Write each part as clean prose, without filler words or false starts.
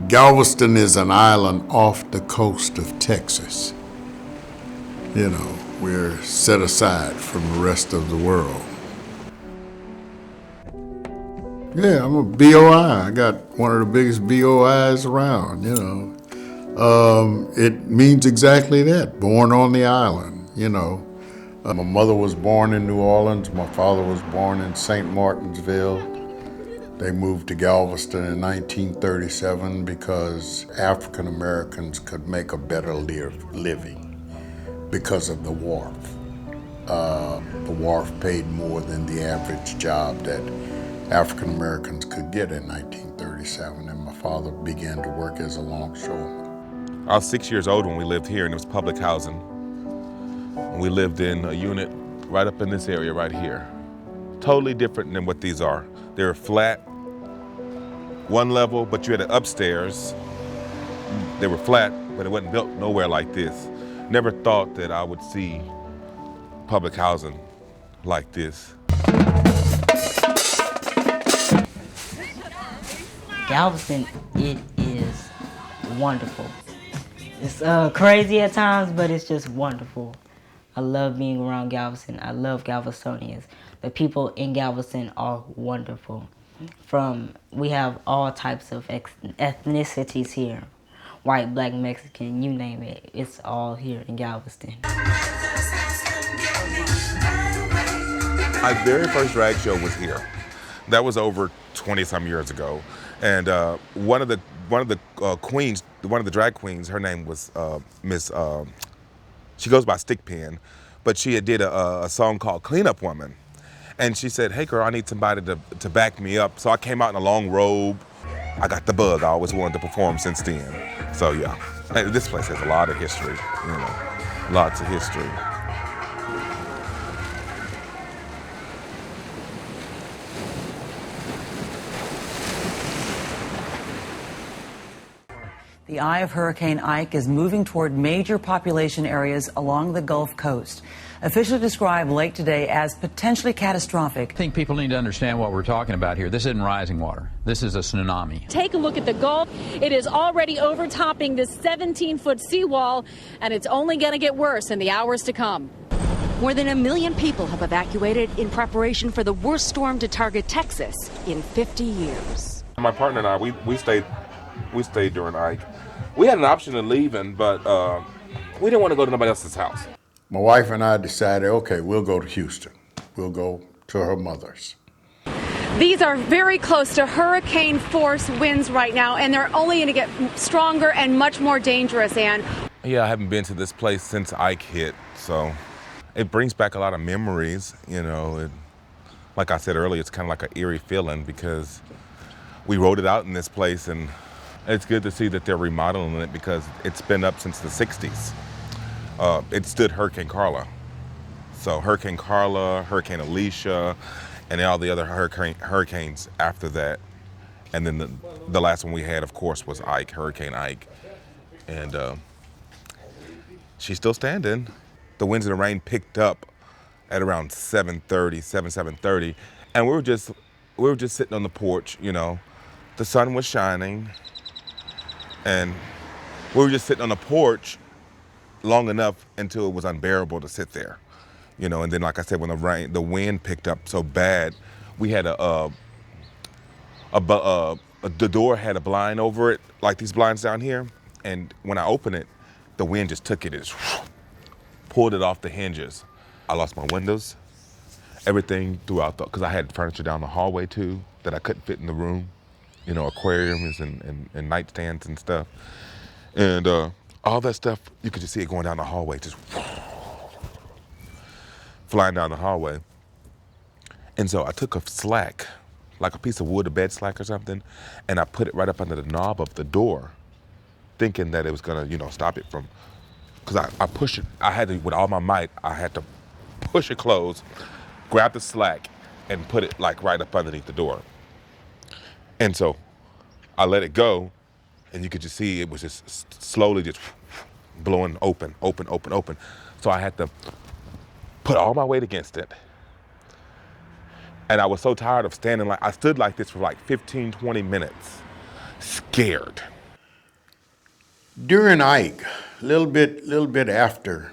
Galveston is an island off the coast of Texas. You know, we're set aside from the rest of the world. Yeah, I'm a BOI. I got one of the biggest BOIs around, you know. It means exactly that, born on the island, you know. My mother was born in New Orleans. My father was born in St. Martinsville. They moved to Galveston in 1937 because African Americans could make a better living because of the wharf. The wharf paid more than the average job that African Americans could get in 1937, and my father began to work as a longshoreman. I was 6 years old when we lived here, and it was public housing. We lived in a unit right up in this area right here. Totally different than what these are. They were flat, one level, but you had an upstairs. They were flat, but it wasn't built nowhere like this. Never thought that I would see public housing like this. Galveston, it is wonderful. It's crazy at times, but it's just wonderful. I love being around Galveston. I love Galvestonians. The people in Galveston are wonderful. We have all types of ethnicities here. White, black, Mexican, you name it. It's all here in Galveston. My very first drag show was here. That was over 20-some years ago. And one of the queens, one of the drag queens, her name was Miss, she goes by Stickpin, but she had did a song called Clean Up Woman. And she said, hey girl, I need somebody to back me up. So I came out in a long robe. I got the bug. I always wanted to perform since then. So yeah, and this place has a lot of history, you know, lots of history. The eye of Hurricane Ike is moving toward major population areas along the Gulf Coast. Officials describe Lake today as potentially catastrophic. I think people need to understand what we're talking about here. This isn't rising water. This is a tsunami. Take a look at the Gulf. It is already overtopping this 17-foot seawall, and it's only going to get worse in the hours to come. More than 1 million people have evacuated in preparation for the worst storm to target Texas in 50 years. My partner and I, we stayed during Ike. We had an option of leaving, but we didn't want to go to nobody else's house. My wife and I decided, okay, we'll go to Houston. We'll go to her mother's. These are very close to hurricane force winds right now, and they're only going to get stronger and much more dangerous, Ann. Yeah, I haven't been to this place since Ike hit, so it brings back a lot of memories, you know. Like I said earlier, it's kind of like an eerie feeling because we wrote it out in this place, and it's good to see that they're remodeling it because it's been up since the 60s. It stood Hurricane Carla. So Hurricane Carla, Hurricane Alicia, and all the other hurricanes after that. And then the last one we had, of course, was Ike, Hurricane Ike. And she's still standing. The winds and the rain picked up at around 7:30, and we were just sitting on the porch, you know. The sun was shining, and we were just sitting on the porch long enough until it was unbearable to sit there, you know. And then, like I said, when the wind picked up so bad, we had the door had a blind over it, like these blinds down here. And when I opened it, the wind just took it and just pulled it off the hinges. I lost my windows, everything throughout because I had furniture down the hallway too that I couldn't fit in the room, you know, aquariums and nightstands and stuff. And all that stuff, you could just see it going down the hallway, just flying down the hallway. And so I took a slack, like a piece of wood, a bed slack or something, and I put it right up under the knob of the door, thinking that it was gonna, you know, stop it from, because I pushed it, I had to, with all my might, I had to push it closed, grab the slack, and put it like right up underneath the door. And so I let it go, and you could just see it was just slowly just blowing open. So I had to put all my weight against it. And I was so tired of standing I stood like this for like 15, 20 minutes, scared. During Ike, a little bit after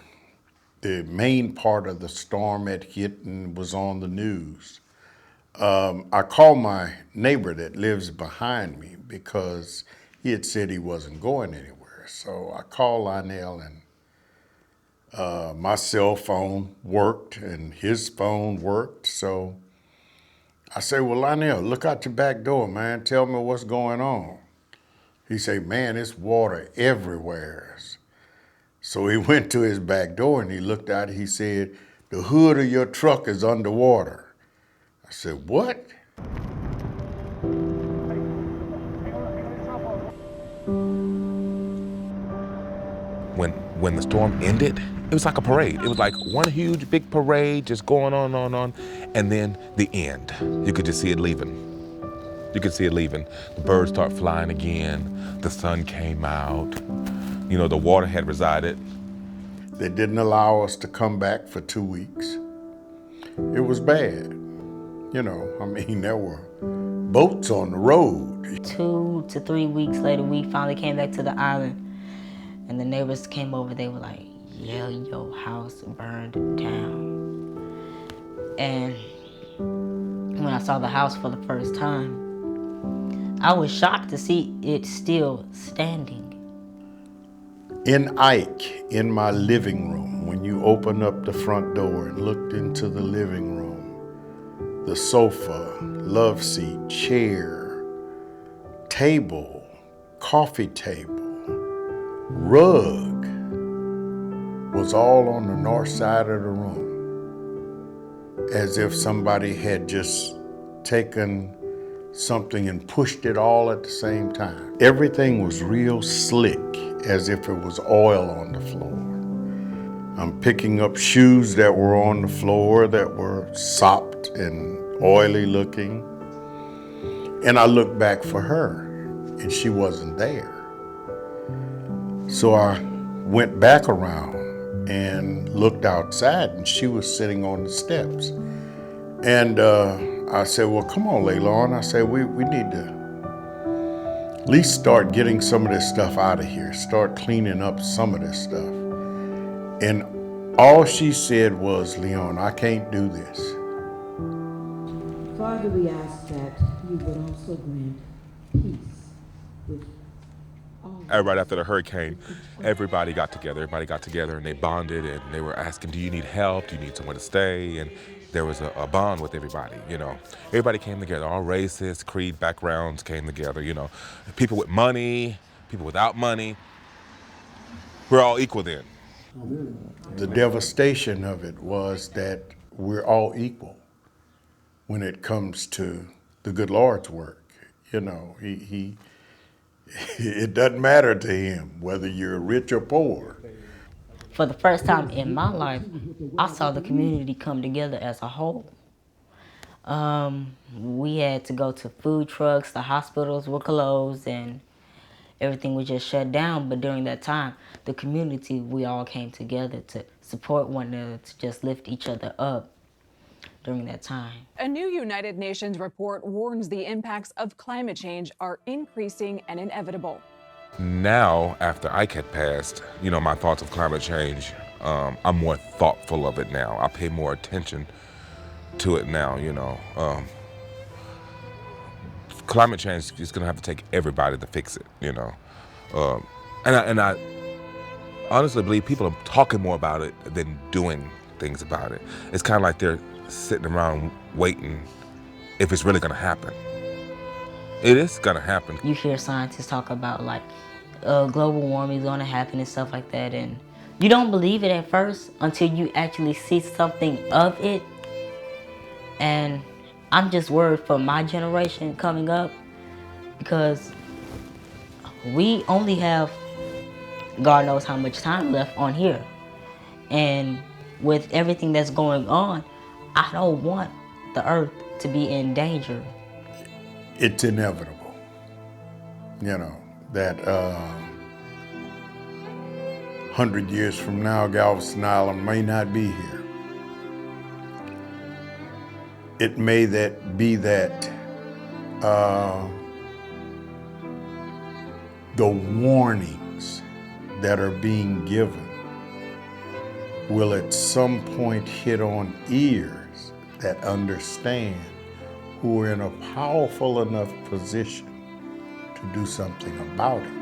the main part of the storm had hit and was on the news, I called my neighbor that lives behind me because he had said he wasn't going anywhere. So I called Lionel, and my cell phone worked and his phone worked. So I said, well, Lionel, look out your back door, man. Tell me what's going on. He said, man, it's water everywhere. So he went to his back door and he looked out. He said, the hood of your truck is underwater. I said, what? When the storm ended, it was like a parade. It was like one huge big parade just going on, and then the end. You could just see it leaving. You could see it leaving. The birds start flying again. The sun came out. You know, the water had resided. They didn't allow us to come back for 2 weeks. It was bad. You know, I mean, there were boats on the road. 2 to 3 weeks later, we finally came back to the island. And the neighbors came over, they were like, yeah, your house burned down. And when I saw the house for the first time, I was shocked to see it still standing. In Ike, in my living room, when you opened up the front door and looked into the living room, the sofa, love seat, chair, table, coffee table, rug was all on the north side of the room, as if somebody had just taken something and pushed it all at the same time. Everything was real slick, as if it was oil on the floor. I'm picking up shoes that were on the floor that were sopped and oily looking. And I looked back for her, and she wasn't there. So I went back around and looked outside, and she was sitting on the steps. And I said, well, come on, Leilon. I said, we need to at least start getting some of this stuff out of here, start cleaning up some of this stuff. And all she said was, Leon, I can't do this. Father, we ask that you would also grant peace with Right after the hurricane, everybody got together and they bonded, and they were asking, do you need help? Do you need somewhere to stay? And there was a bond with everybody, you know. Everybody came together, all races, creed, backgrounds came together, you know. People with money, people without money. We're all equal then. The devastation of it was that we're all equal when it comes to the good Lord's work. You know, he it doesn't matter to him whether you're rich or poor. For the first time in my life, I saw the community come together as a whole. We had to go to food trucks, the hospitals were closed, and everything was just shut down. But during that time, the community, we all came together to support one another, to just lift each other up during that time. A new United Nations report warns the impacts of climate change are increasing and inevitable. Now, after Ike had passed, you know, my thoughts of climate change, I'm more thoughtful of it now. I pay more attention to it now, you know. Climate change is gonna have to take everybody to fix it, you know. And I honestly believe people are talking more about it than doing things about it. It's kind of like they're sitting around waiting if it's really gonna happen. It is gonna happen. You hear scientists talk about like global warming is gonna happen and stuff like that, and you don't believe it at first until you actually see something of it. And I'm just worried for my generation coming up, because we only have God knows how much time left on here. And with everything that's going on, I don't want the earth to be in danger. It's inevitable, you know, that 100 years from now, Galveston Island may not be here. It may be that the warnings that are being given will at some point hit on ears that understand, who are in a powerful enough position to do something about it.